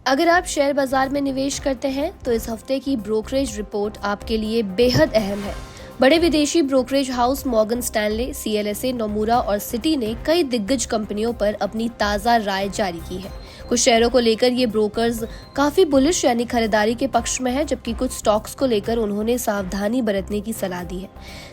अगर आप शेयर बाजार में निवेश करते हैं तो इस हफ्ते की ब्रोकरेज रिपोर्ट आपके लिए बेहद अहम है। बड़े विदेशी brokerage house Morgan Stanley, CLSA, Nomura और सिटी ने कई दिग्गज कंपनियों पर अपनी ताज़ा राय जारी की है। कुछ शेयरों को लेकर ये ब्रोकर्स काफी बुलिश यानी खरीदारी के पक्ष में है, जबकि कुछ स्टॉक्स को लेकर उन्होंने सावधानी बरतने की सलाह दी है।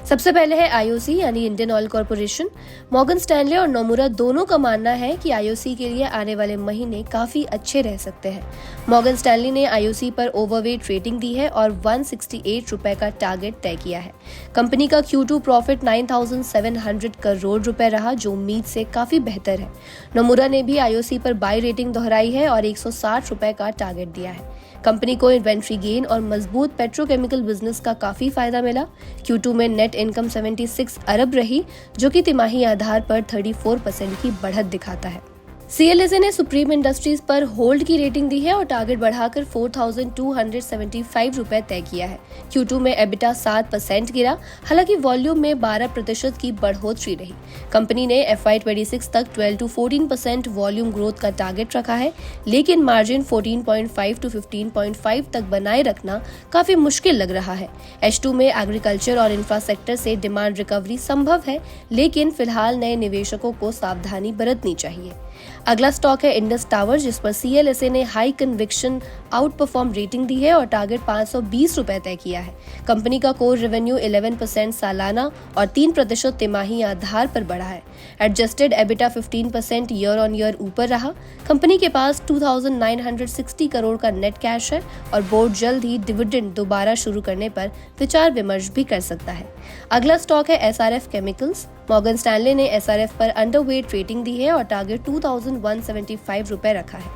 सबसे पहले है IOC यानी Indian oil corporation. Morgan Stanley और नोमुरा दोनों का मानना है कि IOC के लिए आने वाले महीने काफी अच्छे रह सकते हैं। मॉर्गन स्टैनले ने IOC पर ओवरवेट रेटिंग दी है और 168 रुपए का टारगेट तय किया है। कंपनी का Q2 प्रॉफिट 9,700 करोड़ रुपए रहा, जो उम्मीद से काफी बेहतर है। नोमुरा ने भी IOC पर बाय रेटिंग दोहराई है और 160 रुपए का टारगेट दिया है। कंपनी को इन्वेंट्री गेन और मजबूत पेट्रोकेमिकल बिजनेस का काफी फायदा मिला। Q2 में नेट इनकम 76 अरब रही, जो कि तिमाही आधार पर 34% की बढ़त दिखाता है। CLSA ने सुप्रीम इंडस्ट्रीज पर होल्ड की रेटिंग दी है और टारगेट बढ़ाकर 4,275 रुपए तय किया है। Q2 में EBITDA 7% गिरा, हालांकि वॉल्यूम में 12% की बढ़ोतरी रही। कंपनी ने FY26 तक 12 to 14% वॉल्यूम ग्रोथ का टारगेट रखा है, लेकिन मार्जिन 14.5 to 15.5 तक बनाए रखना काफी मुश्किल लग रहा है। H2 में एग्रीकल्चर और इंफ्रा सेक्टर से डिमांड रिकवरी संभव है, लेकिन फिलहाल नए निवेशकों को सावधानी बरतनी चाहिए। अगला स्टॉक है इंडस टावर, जिस पर CLSA ने high conviction outperform rating दी है और टारगेट 520 रुपए तय किया है। कंपनी का कोर रेवेन्यू 11% सालाना और 3% तिमाही आधार पर बढ़ा है। Adjusted EBITDA 15% year on year ऊपर रहा। कंपनी के पास 2,960 करोड़ का नेट कैश है और बोर्ड जल्द ही डिविडेंड दोबारा शुरू करने पर विचार विमर्श भी कर सकता है। अगला स्टॉक है SRF केमिकल्स। मॉर्गन स्टैनले ने SRF पर अंडरवेट रेटिंग दी है और टारगेट 2,175 रुपए रखा है।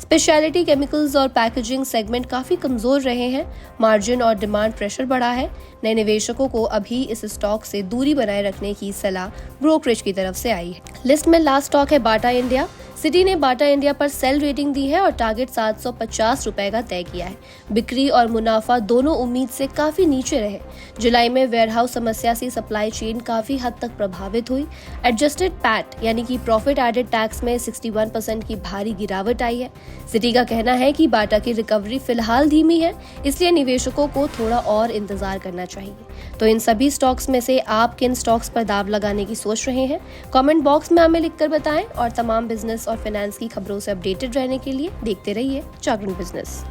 स्पेशलिटी केमिकल्स और पैकेजिंग सेगमेंट काफी कमजोर रहे हैं। मार्जिन और डिमांड प्रेशर बढ़ा है। नए निवेशकों को अभी इस स्टॉक से दूरी बनाए रखने की सलाह ब्रोकरेज की तरफ से आई है। लिस्ट में लास्ट स्टॉक है बाटा इंडिया। सिटी ने बाटा इंडिया पर सेल रेटिंग दी है और टारगेट 750 रुपए का तय किया है। बिक्री और मुनाफा दोनों उम्मीद से काफी नीचे रहे। जुलाई में वेयरहाउस समस्या से सप्लाई चेन काफी हद तक प्रभावित हुई। एडजस्टेड पैट यानी कि प्रॉफिट एडेड टैक्स में 61% की भारी गिरावट आई है। सिटी का कहना है कि बाटा की रिकवरी फिलहाल धीमी है, इसलिए निवेशकों को थोड़ा और इंतजार करना चाहिए। तो इन सभी स्टॉक्स में से आप किन स्टॉक्स पर दाव लगाने की सोच रहे हैं, कमेंट बॉक्स में हमें लिखकर बताएं और तमाम बिजनेस और फाइनेंस की खबरों से अपडेटेड रहने के लिए देखते रहिए जागरण बिजनेस।